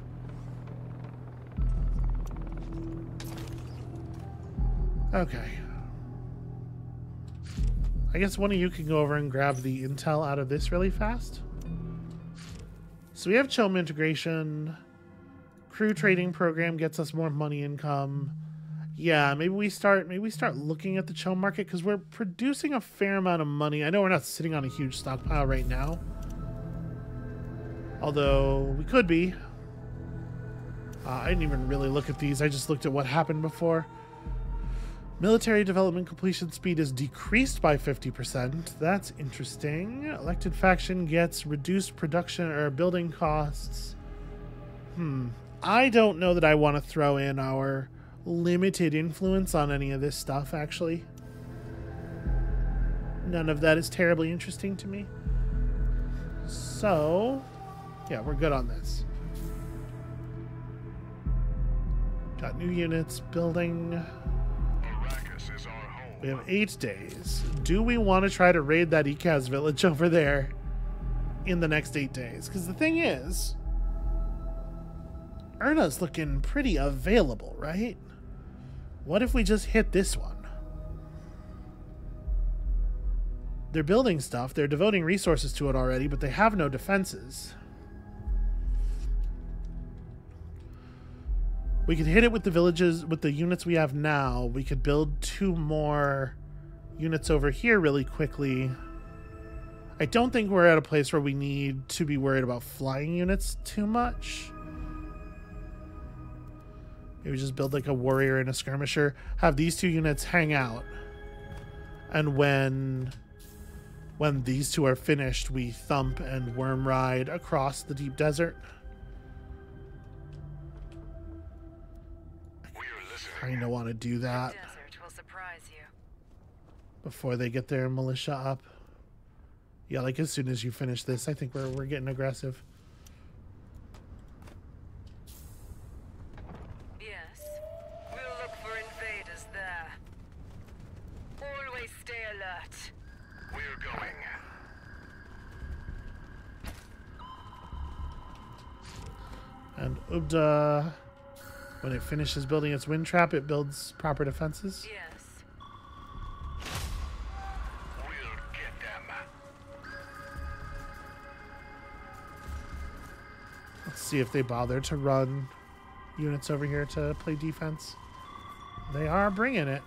S1: Okay. I guess one of you can go over and grab the intel out of this really fast. So we have Chome integration. Crew trading program gets us more money income. Yeah, maybe we start looking at the Chome market because we're producing a fair amount of money. I know we're not sitting on a huge stockpile right now. Although we could be. I didn't even really look at these. I just looked at what happened before. Military development completion speed is decreased by 50%. That's interesting. Elected faction gets reduced production or building costs. I don't know that I want to throw in our limited influence on any of this stuff, actually. None of that is terribly interesting to me. So, yeah, we're good on this. Got new units building.
S3: Arrakis is our home.
S1: We have 8 days. Do we want to try to raid that Ekaz village over there in the next 8 days? Because the thing is, Erna's looking pretty available, right? What if we just hit this one? They're building stuff. They're devoting resources to it already, but they have no defenses. We could hit it with the villages, with the units we have now. We could build 2 more units over here really quickly. I don't think we're at a place where we need to be worried about flying units too much. Maybe just build like a warrior and a skirmisher. Have these 2 units hang out. And when these 2 are finished, we thump and worm ride across the deep desert. I kind of want to do that
S2: The desert will surprise you.
S1: before they get their militia up. Yeah, like as soon as you finish this, I think we're getting aggressive.
S2: Yes, we'll look for invaders there. Always stay alert.
S3: We're going.
S1: And Ubda, when it finishes building its wind trap, it builds proper defenses.
S2: Yes.
S3: We'll get them.
S1: Let's see if they bother to run units over here to play defense. They are bringing it.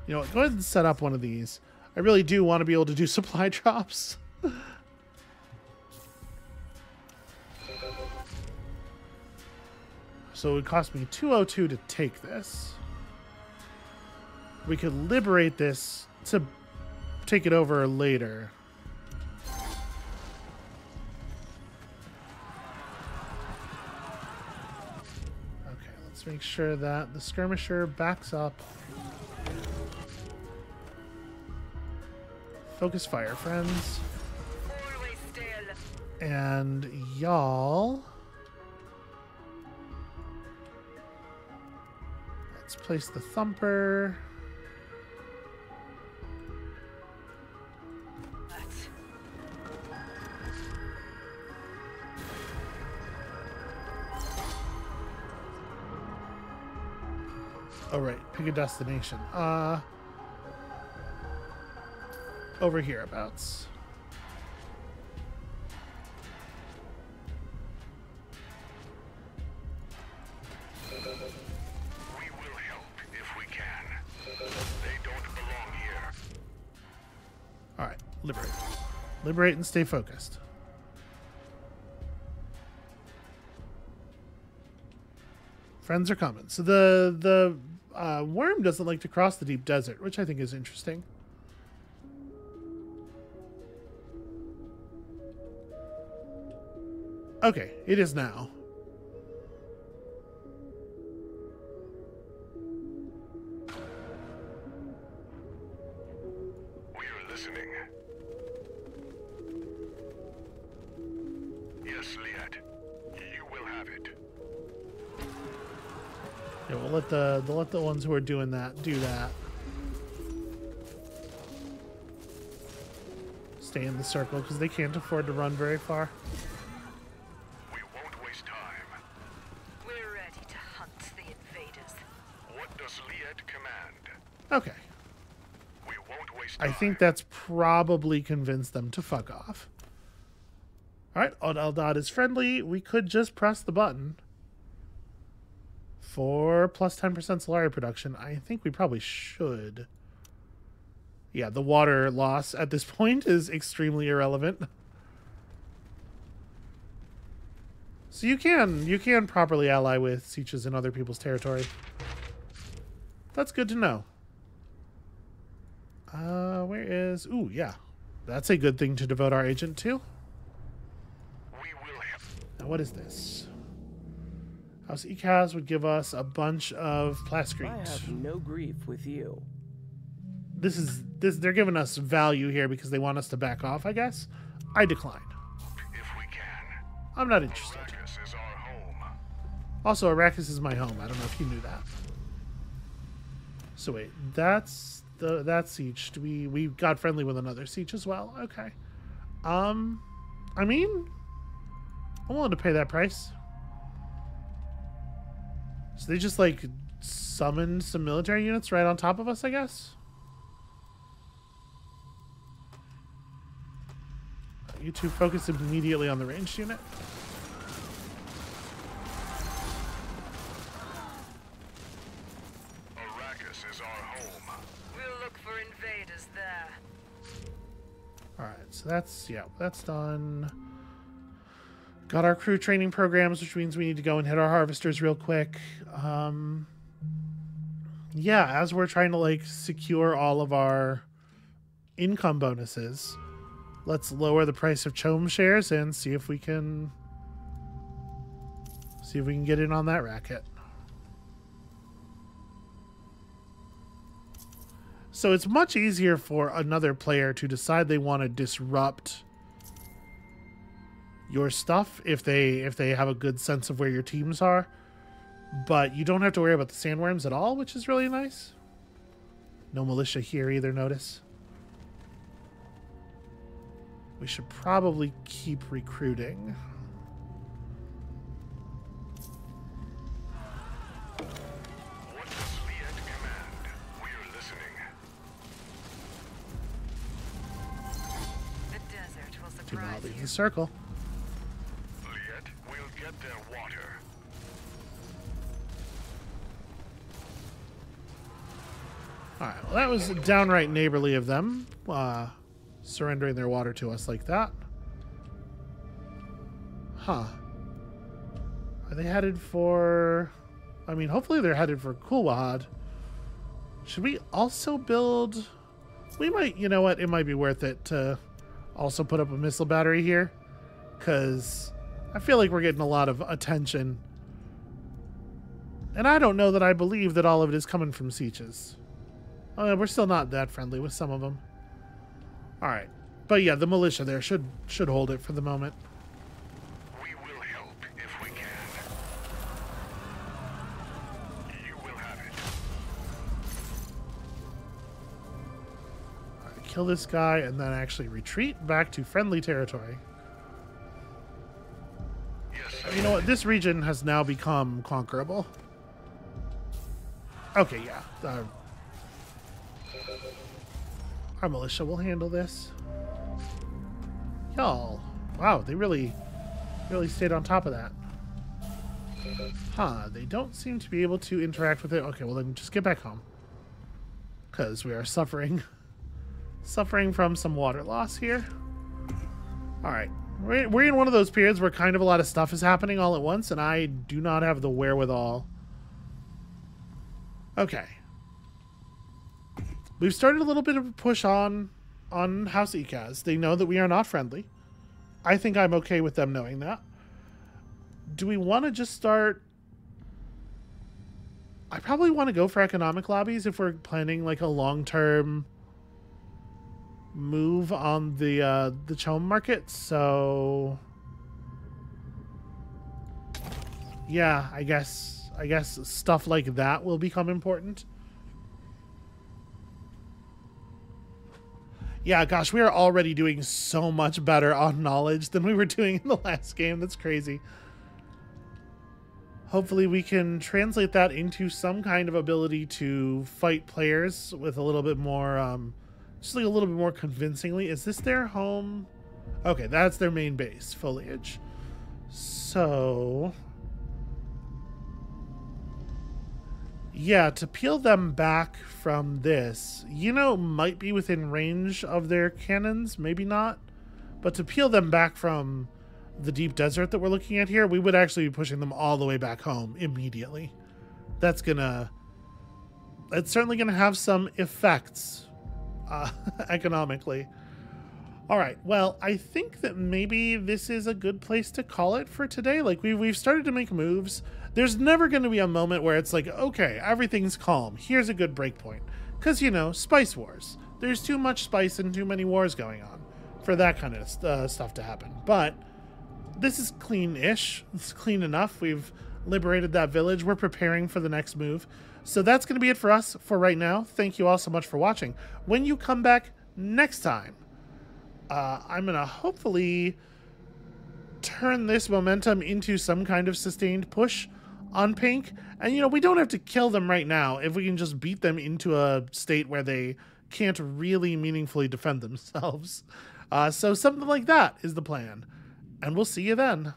S1: You know what? Go ahead and set up one of these. I really do want to be able to do supply drops. So it would cost me 202 to take this. We could liberate this to take it over later. Okay, let's make sure that the skirmisher backs up. Focus fire, friends.
S2: Always stay alert.
S1: And y'all, let's place the thumper. Oh right, pick a destination. Over hereabouts.
S3: We will help if we can. They don't belong here.
S1: Alright, liberate. Liberate and stay focused. Friends are coming. So the worm doesn't like to cross the deep desert, which I think is interesting. Okay, it is now.
S3: We are listening. Yes, Liet. You will have it.
S1: Yeah, we'll let the ones who are doing that do that. Stay in the circle because they can't afford to run very far.
S3: We won't waste time.
S2: We're ready to hunt the invaders.
S3: What does Liet command?
S1: Okay.
S3: We won't waste time.
S1: I think that's probably convinced them to fuck off. Alright, Eldad is friendly. We could just press the button. For plus 10% Solari production. I think we probably should. Yeah, the water loss at this point is extremely irrelevant. So you can properly ally with sieges in other people's territory. That's good to know. Where is... Ooh, yeah. That's a good thing to devote our agent to.
S3: We will help.
S1: Now, what is this? House Ekaz would give us a bunch of plascrete.
S4: I have no grief with you.
S1: They're giving us value here because they want us to back off, I guess. I decline.
S3: If we can.
S1: I'm not interested.
S3: Arrakis is our home.
S1: Also, Arrakis is my home. I don't know if you knew that. So wait, that's that siege. We got friendly with another siege as well. Okay. I mean, I'm willing to pay that price. So they just like summoned some military units right on top of us, I guess. You two focus immediately on the ranged unit.
S3: Arrakis is our home.
S2: We'll look for invaders there.
S1: Alright, so that's done. Got our crew training programs, which means we need to go and hit our harvesters real quick. Yeah, as we're trying to like secure all of our income bonuses, let's lower the price of Chom shares and see if we can get in on that racket. So it's much easier for another player to decide they want to disrupt your stuff if they have a good sense of where your teams are. But you don't have to worry about the sandworms at all, which is really nice. No militia here either, notice. We should probably keep recruiting.
S3: What does Liet command? We are listening.
S2: The desert will
S1: Do not
S2: surprise
S1: leave
S2: you.
S1: the circle.
S3: Liet, we'll get their water.
S1: Alright, well that was downright neighborly of them. Surrendering their water to us like that. Huh. Are they headed for... I mean, hopefully they're headed for Kulwahad. Should we also build... We might, you know what, it might be worth it to also put up a missile battery here. Because I feel like we're getting a lot of attention. And I don't know that I believe that all of it is coming from sieges. We're still not that friendly with some of them. Alright. But yeah, the militia there should hold it for the moment.
S3: We will help if we can. You will have it.
S1: Alright, kill this guy and then actually retreat back to friendly territory.
S3: Yes,
S1: You know what? This region has now become conquerable. Okay, yeah. Our militia will handle this. Y'all. Wow, they really stayed on top of that. Huh, they don't seem to be able to interact with it. Okay, well then just get back home. Because we are suffering from some water loss here. Alright. We're in one of those periods where kind of a lot of stuff is happening all at once, and I do not have the wherewithal. Okay. We've started a little bit of a push on House Ekaz. They know that we are not friendly. I think I'm okay with them knowing that. Do we want to just start... I probably want to go for economic lobbies if we're planning like a long-term move on the Chome market. So yeah, I guess stuff like that will become important. Yeah, gosh, we are already doing so much better on knowledge than we were doing in the last game. That's crazy. Hopefully we can translate that into some kind of ability to fight players with a little bit more, just like a little bit more convincingly. Is this their home? Okay, that's their main base, Foliage. So... yeah, to peel them back from this, you know, might be within range of their cannons, maybe not. But to peel them back from the deep desert that we're looking at here, we would actually be pushing them all the way back home immediately. It's certainly gonna have some effects economically. All right, well, I think that maybe this is a good place to call it for today. Like, we've started to make moves. There's never going to be a moment where it's like, okay, everything's calm. Here's a good break point. Because, you know, spice wars. There's too much spice and too many wars going on for that kind of stuff to happen. But this is clean-ish. It's clean enough. We've liberated that village. We're preparing for the next move. So that's going to be it for us for right now. Thank you all so much for watching. When you come back next time, I'm going to hopefully turn this momentum into some kind of sustained push on Pink. And, you know, we don't have to kill them right now if we can just beat them into a state where they can't really meaningfully defend themselves. So something like that is the plan. And we'll see you then.